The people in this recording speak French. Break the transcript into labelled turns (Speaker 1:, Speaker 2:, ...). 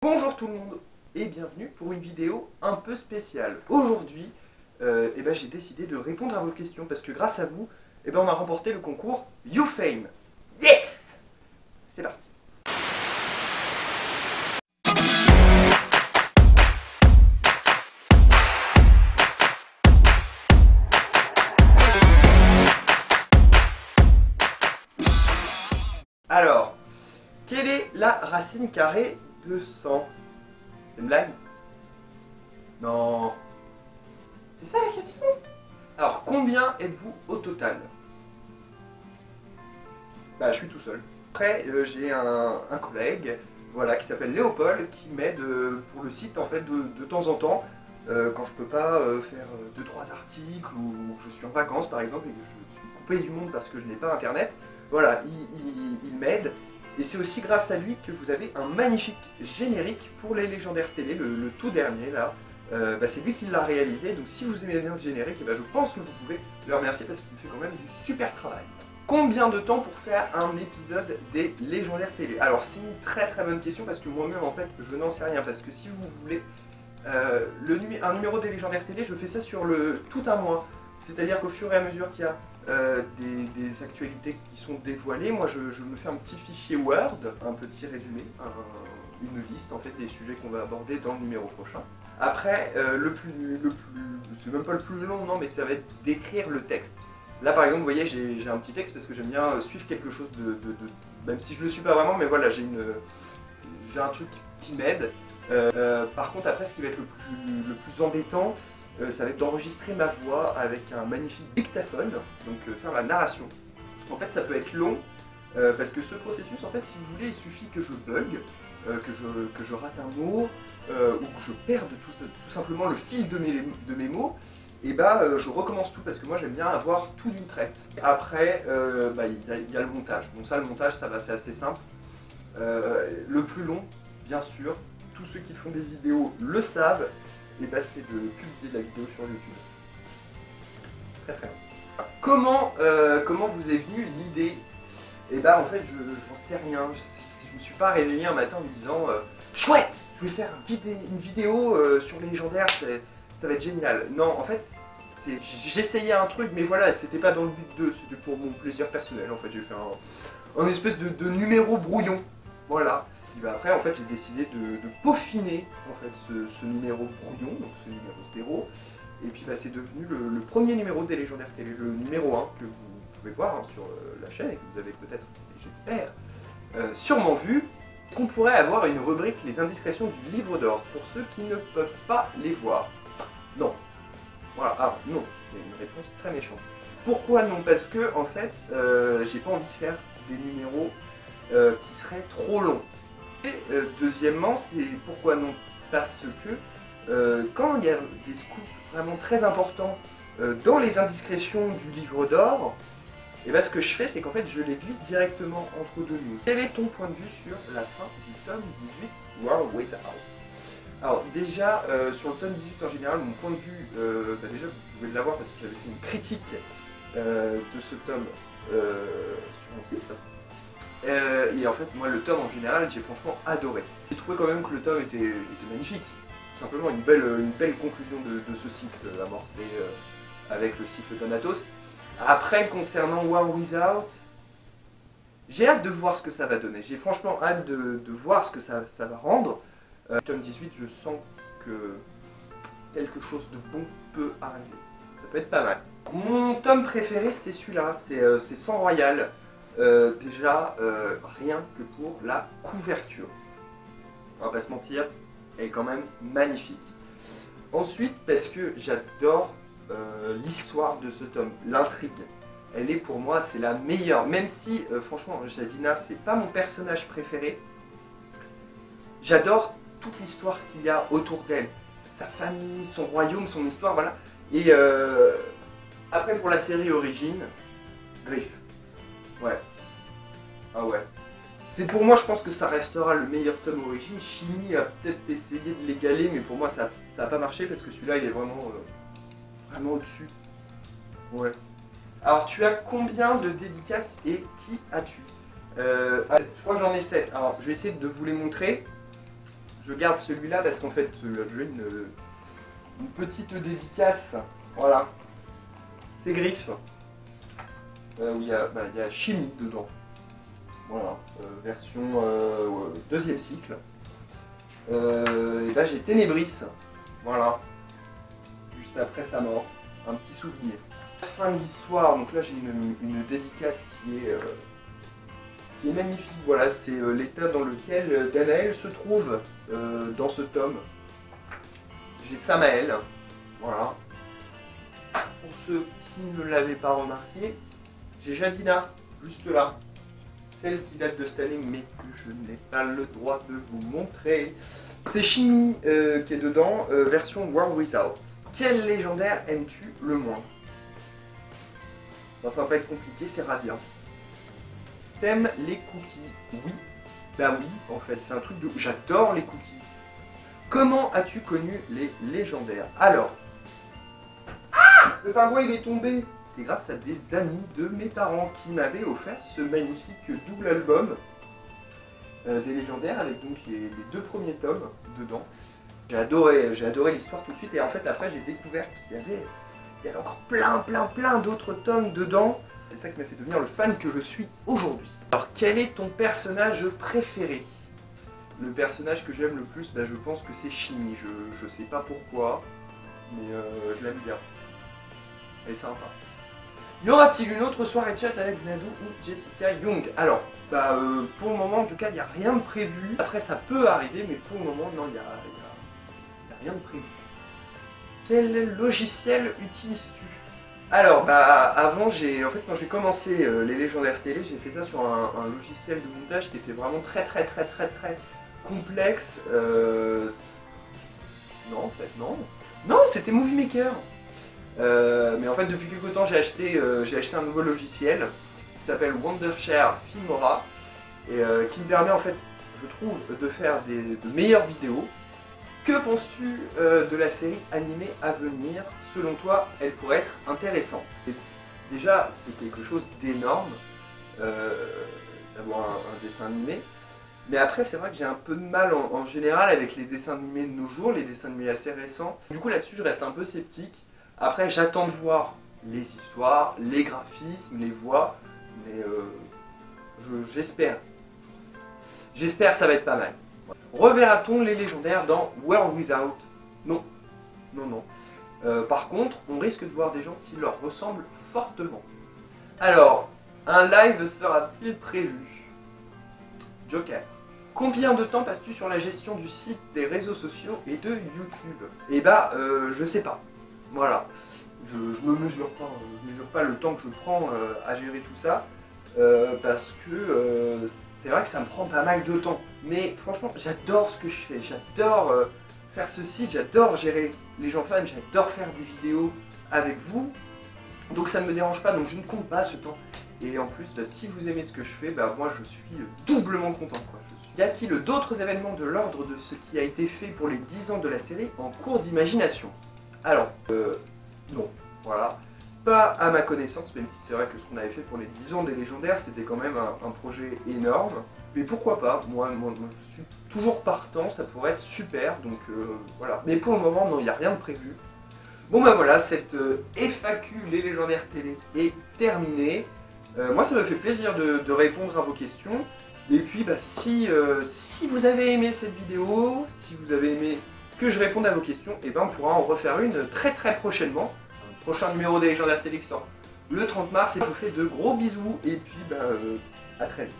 Speaker 1: Bonjour tout le monde et bienvenue pour une vidéo un peu spéciale. Aujourd'hui, j'ai décidé de répondre à vos questions parce que grâce à vous, on a remporté le concours YouFame. Yes! C'est parti. Alors, quelle est la racine carrée de 100? C'est une blague? Non. C'est ça la question? Alors, combien êtes-vous au total? Bah, je suis tout seul. Après, j'ai un collègue, voilà, qui s'appelle Léopold, qui m'aide pour le site, en fait, de temps en temps, quand je peux pas faire 2-3 articles, ou que je suis en vacances, par exemple, et que je suis coupé du monde parce que je n'ai pas internet. Voilà, il m'aide. Et c'est aussi grâce à lui que vous avez un magnifique générique pour les légendaires télé, le tout dernier là. C'est lui qui l'a réalisé, donc si vous aimez bien ce générique, je pense que vous pouvez le remercier parce qu'il fait quand même du super travail. Combien de temps pour faire un épisode des légendaires télé? Alors c'est une très très bonne question parce que moi-même en fait je n'en sais rien, parce que si vous voulez un numéro des légendaires télé, je fais ça sur tout un mois. C'est-à-dire qu'au fur et à mesure qu'il y a des actualités qui sont dévoilées, moi je me fais un petit fichier Word, un petit résumé, une liste en fait des sujets qu'on va aborder dans le numéro prochain. Après, c'est même pas le plus long, non, mais ça va être d'écrire le texte. Là par exemple, vous voyez, j'ai un petit texte parce que j'aime bien suivre quelque chose même si je le suis pas vraiment, mais voilà, j'ai un truc qui m'aide. Par contre, après, ce qui va être le plus embêtant, ça va être d'enregistrer ma voix avec un magnifique dictaphone, donc faire la narration. En fait, ça peut être long, parce que ce processus, en fait, si vous voulez, il suffit que je bug, que je rate un mot, ou que je perde tout simplement le fil de mes mots, et je recommence tout, parce que moi j'aime bien avoir tout d'une traite. Après, il y a le montage. Bon, ça, le montage, ça va, c'est assez simple. Le plus long, bien sûr, tous ceux qui font des vidéos le savent, et c'est de publier de la vidéo sur YouTube. Très très bien. Comment vous est venue l'idée? En fait, j'en sais rien. Je me suis pas réveillé un matin en me disant chouette, je vais faire une vidéo sur les légendaires, ça va être génial. Non, en fait, j'essayais un truc, mais voilà, c'était pas dans le but c'était pour mon plaisir personnel. En fait, j'ai fait un espèce de numéro brouillon. Voilà. Après, en fait, j'ai décidé de peaufiner en fait, ce numéro brouillon, donc ce numéro 0. Et puis c'est devenu le premier numéro des légendaires télé, le numéro 1 que vous pouvez voir sur la chaîne et que vous avez peut-être, j'espère, sûrement vu. Qu'on pourrait avoir une rubrique les indiscrétions du livre d'or pour ceux qui ne peuvent pas les voir. Non. Voilà, non, c'est une réponse très méchante. Pourquoi non? Parce que en fait, j'ai pas envie de faire des numéros qui seraient trop longs. Et deuxièmement, c'est pourquoi non? Parce que quand il y a des scoops vraiment très importants dans les indiscrétions du livre d'or, ce que je fais, c'est qu'en fait, je les glisse directement entre deux news. Quel est ton point de vue sur la fin du tome 18 World Without? Alors déjà, sur le tome 18 en général, mon point de vue, déjà vous pouvez l'avoir parce que j'avais fait une critique de ce tome sur mon site. Et en fait, moi, le tome en général, j'ai franchement adoré. J'ai trouvé quand même que le tome était magnifique. Tout simplement une belle conclusion de ce cycle amorcé avec le cycle d'Anatos. Après, concernant War Without, j'ai hâte de voir ce que ça va donner. J'ai franchement hâte de voir ce que ça va rendre. Tome 18, je sens que quelque chose de bon peut arriver. Ça peut être pas mal. Mon tome préféré, c'est celui-là, c'est Sang Royal. Déjà, rien que pour la couverture. On va pas se mentir, elle est quand même magnifique. Ensuite, parce que j'adore l'histoire de ce tome, l'intrigue. Elle est pour moi, c'est la meilleure. Même si, franchement, Jadina, c'est pas mon personnage préféré. J'adore toute l'histoire qu'il y a autour d'elle. Sa famille, son royaume, son histoire, voilà. Et après, pour la série Origine, Griff. Ouais. Ah ouais. C'est pour moi, je pense que ça restera le meilleur tome Origine. Shimi a peut-être essayé de l'égaler, mais pour moi, ça n'a pas marché parce que celui-là, il est vraiment au-dessus. Ouais. Alors, tu as combien de dédicaces et qui as-tu? Je crois que j'en ai 7. Alors, je vais essayer de vous les montrer. Je garde celui-là parce qu'en fait, j'ai une petite dédicace. Voilà. C'est Griff. Où il y a chimie dedans. Voilà. Version deuxième cycle. Et là, j'ai Ténébris. Voilà. Juste après sa mort. Un petit souvenir. Fin de l'histoire. Donc là, j'ai une dédicace qui est magnifique. Voilà, c'est l'état dans lequel Danaël se trouve dans ce tome. J'ai Samael. Voilà. Pour ceux qui ne l'avaient pas remarqué, j'ai Jadina, juste là. Celle qui date de cette année, mais que je n'ai pas le droit de vous montrer. C'est Chimie qui est dedans, version World Without. Quel légendaire aimes-tu le moins? Bon, ça va pas être compliqué, c'est Razia. T'aimes les cookies? Oui. Bah oui, en fait, c'est un truc de... J'adore les cookies. Comment as-tu connu les légendaires? Alors... Ah, le pingouin, il est tombé. C'est grâce à des amis de mes parents qui m'avaient offert ce magnifique double album des légendaires avec donc les deux premiers tomes dedans. J'ai adoré l'histoire tout de suite et en fait après j'ai découvert qu'il y avait encore plein d'autres tomes dedans. C'est ça qui m'a fait devenir le fan que je suis aujourd'hui. Alors quel est ton personnage préféré? Le personnage que j'aime le plus, bah, je pense que c'est Chimie. Je sais pas pourquoi, mais je l'aime bien. Elle est sympa. Y aura-t-il une autre soirée chat avec Nadou ou Jessica Young? Alors, bah, pour le moment, en tout cas, il n'y a rien de prévu. Après, ça peut arriver, mais pour le moment, non, il n'y a rien de prévu. Quel logiciel utilises-tu? Alors, bah, avant, en fait, quand j'ai commencé les légendaires télé, j'ai fait ça sur un logiciel de montage qui était vraiment très complexe. Non, en fait, non. Non, c'était Movie Maker. Mais en fait depuis quelques temps j'ai acheté un nouveau logiciel qui s'appelle Wondershare Filmora et qui me permet en fait, je trouve, de faire de meilleures vidéos. Que penses-tu de la série animée à venir? Selon toi, elle pourrait être intéressante. Et déjà c'est quelque chose d'énorme d'avoir un dessin animé. Mais après c'est vrai que j'ai un peu de mal en général avec les dessins animés de nos jours, les dessins animés assez récents. Du coup là-dessus je reste un peu sceptique. Après, j'attends de voir les histoires, les graphismes, les voix, mais j'espère. J'espère que ça va être pas mal. Reverra-t-on les légendaires dans World Without? Non. Non. Par contre, on risque de voir des gens qui leur ressemblent fortement. Alors, un live sera-t-il prévu? Joker. Combien de temps passes-tu sur la gestion du site, des réseaux sociaux et de YouTube? Eh bah, je sais pas. Voilà, je me mesure pas le temps que je prends à gérer tout ça, parce que c'est vrai que ça me prend pas mal de temps. Mais franchement, j'adore ce que je fais, j'adore faire ce site, j'adore gérer les gens fans, j'adore faire des vidéos avec vous. Donc ça ne me dérange pas, donc je ne compte pas ce temps. Et en plus, bah, si vous aimez ce que je fais, bah, moi je suis doublement content, quoi. Y a-t-il d'autres événements de l'ordre de ce qui a été fait pour les 10 ans de la série en cours d'imagination? Alors, non, voilà, pas à ma connaissance, même si c'est vrai que ce qu'on avait fait pour les 10 ans des légendaires, c'était quand même un projet énorme. Mais pourquoi pas, moi je suis toujours partant, ça pourrait être super, donc voilà. Mais pour le moment, non, il n'y a rien de prévu. Bon bah voilà, cette FAQ, les légendaires télé, est terminée. Moi ça me fait plaisir de répondre à vos questions. Et puis bah, si vous avez aimé cette vidéo, si vous avez aimé que je réponde à vos questions, et ben on pourra en refaire une très prochainement. Un prochain numéro des légendaires télé qui sort le 30 mars, et je vous fais de gros bisous, et puis bah, à très vite.